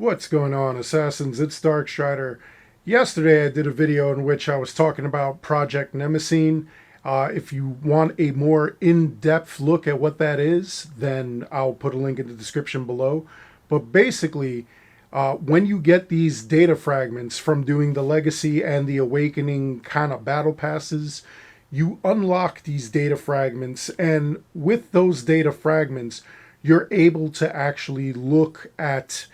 What's going on, Assassins? It's Darkstrider. Yesterday I did a video in which I was talking about Project Nemesis. If you want a more in-depth look at what that is, then I'll put a link in the description below. But basically, when you get these data fragments from doing the Legacy and the Awakening kind of battle passes, you unlock these data fragments, and with those data fragments, you're able to actually look at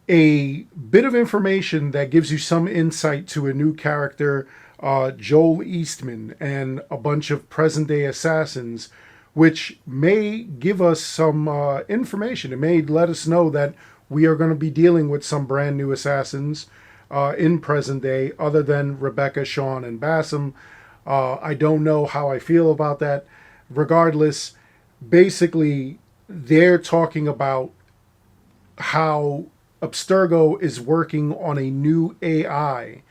a bit of information that gives you some insight to a new character, Joel Eastman, and a bunch of present-day assassins, which may give us some information. It may let us know that we are going to be dealing with some brand new assassins in present day, other than Rebecca, Sean, and Bassam. I don't know how I feel about that. Regardless, basically, they're talking about how Abstergo is working on a new AI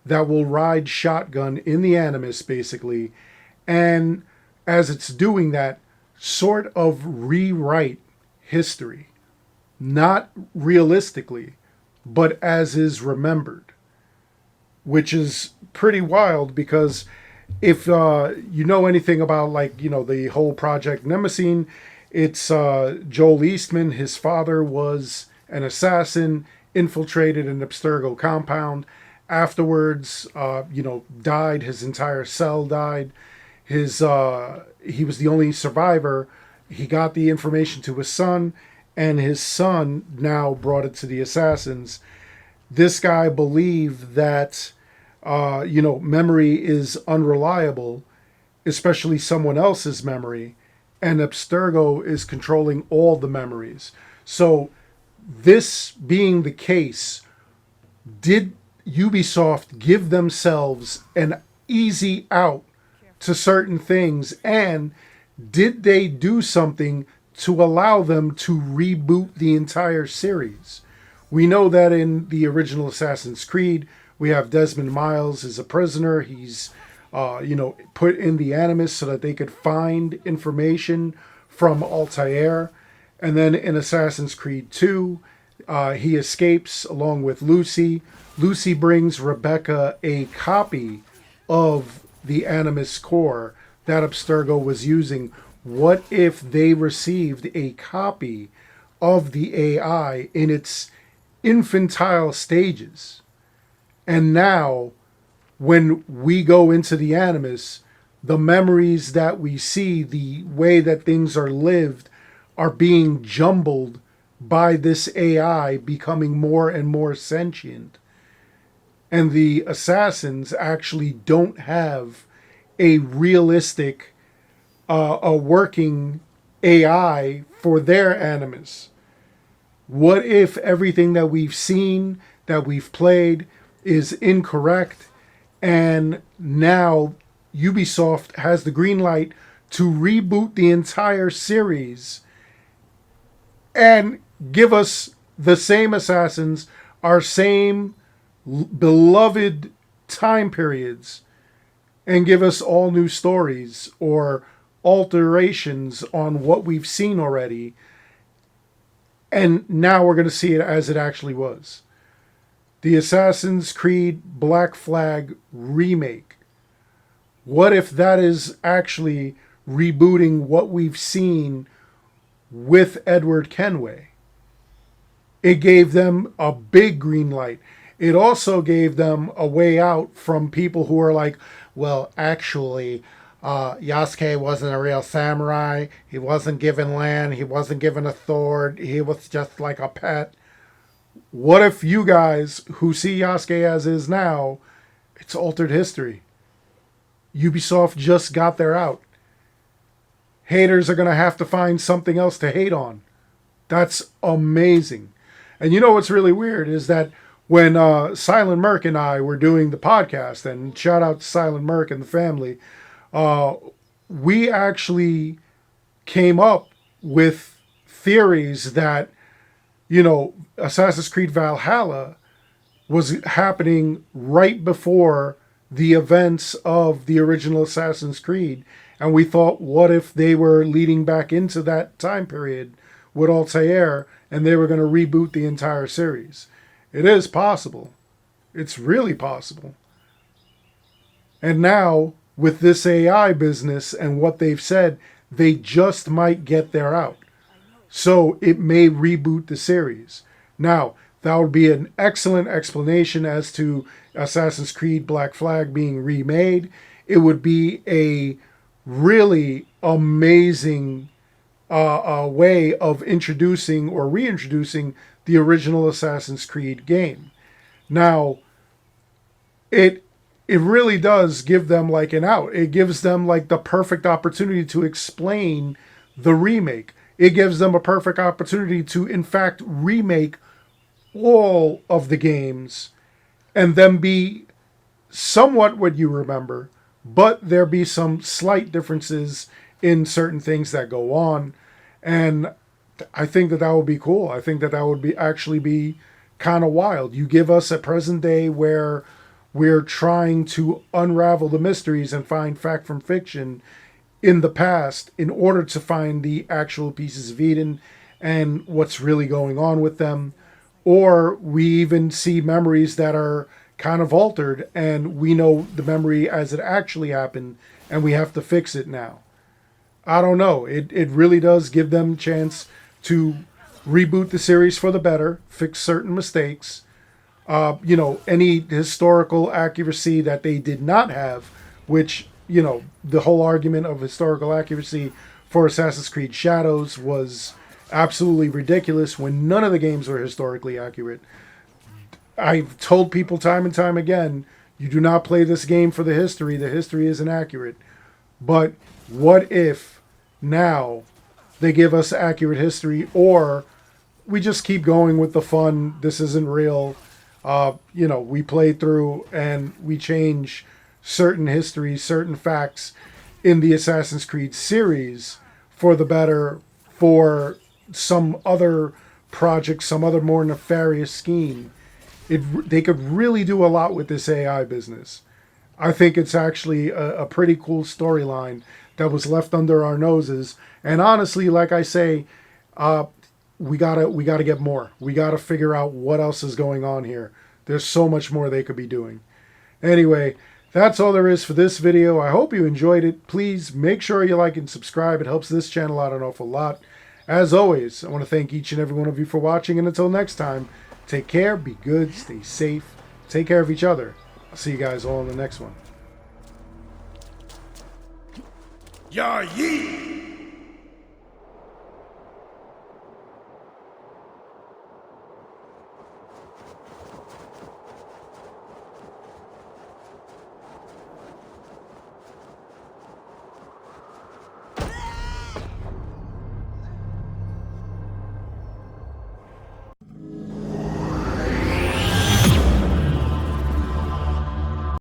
that will ride shotgun in the Animus, basically, and as it's doing that, sort of rewrite history. Not realistically, but as is remembered. Which is pretty wild, because if you know anything about, the whole Project Nemesis, it's Joel Eastman. His father was an assassin, infiltrated an Abstergo compound. Afterwards, died. His entire cell died. He was the only survivor. He got the information to his son, and his son now brought it to the assassins. This guy believed that, memory is unreliable, especially someone else's memory, and Abstergo is controlling all the memories. So, this being the case, did UbiSoft give themselves an easy out to certain things, and did they do something to allow them to reboot the entire series? We know that in the original Assassin's Creed, we have Desmond Miles as a prisoner. He's, put in the Animus so that they could find information from Altair. And then in Assassin's Creed 2, he escapes along with Lucy. Lucy brings Rebecca a copy of the Animus core that Abstergo was using. What if they received a copy of the AI in its infantile stages? And now, when we go into the Animus, the memories that we see, the way that things are lived, are being jumbled by this AI becoming more and more sentient. And the assassins actually don't have a realistic, a working AI for their Animus. What if everything that we've seen, that we've played, is incorrect, and now Ubisoft has the green light to reboot the entire series and give us the same assassins, our same beloved time periods, and give us all new stories or alterations on what we've seen already, and now we're going to see it as it actually was. The Assassin's Creed Black Flag remake. What if that is actually rebooting what we've seen with Edward Kenway? It gave them a big green light. It also gave them a way out from people who are like, well, actually, Yasuke wasn't a real samurai. He wasn't given land. He wasn't given a sword. He was just like a pet. What if you guys who see Yasuke as is now, it's altered history? Ubisoft just got their out. Haters are going to have to find something else to hate on. That's amazing. And you know what's really weird is that when Silent Merc and I were doing the podcast, and shout out to Silent Merc and the family, we actually came up with theories that, Assassin's Creed Valhalla was happening right before the events of the original Assassin's Creed. And we thought, what if they were leading back into that time period with Altair and they were going to reboot the entire series. It is possible. It's really possible. And now, with this AI business and what they've said, they just might get there out. So it may reboot the series. Now, that would be an excellent explanation as to Assassin's Creed Black Flag being remade. It would be a really amazing way of introducing or reintroducing the original Assassin's Creed game. Now, it really does give them like an out. It gives them like the perfect opportunity to explain the remake. It gives them a perfect opportunity to, in fact, remake all of the games and then be somewhat what you remember, but there be some slight differences in certain things that go on. And I think that would be cool. I think that would be actually be kind of wild. You give us a present day where we're trying to unravel the mysteries and find fact from fiction in the past in order to find the actual pieces of Eden and what's really going on with them. Or we even see memories that are kind of altered and we know the memory as it actually happened and we have to fix it now. I don't know. It really does give them a chance to reboot the series for the better, fix certain mistakes. Any historical accuracy that they did not have, which, the whole argument of historical accuracy for Assassin's Creed Shadows was absolutely ridiculous when none of the games were historically accurate. I've told people time and time again, you do not play this game for the history isn't accurate. But what if now they give us accurate history, or we just keep going with the fun, this isn't real, we play through and we change certain histories, certain facts in the Assassin's Creed series for the better, for some other project, some other more nefarious scheme. They could really do a lot with this AI business. I think it's actually a pretty cool storyline that was left under our noses. And honestly, like I say, we gotta get more. We gotta figure out what else is going on here. There's so much more they could be doing. Anyway, that's all there is for this video. I hope you enjoyed it. Please make sure you like and subscribe. It helps this channel out an awful lot. As always, I want to thank each and every one of you for watching. And until next time, take care, be good, stay safe, take care of each other. I'll see you guys all in the next one. Yah yee!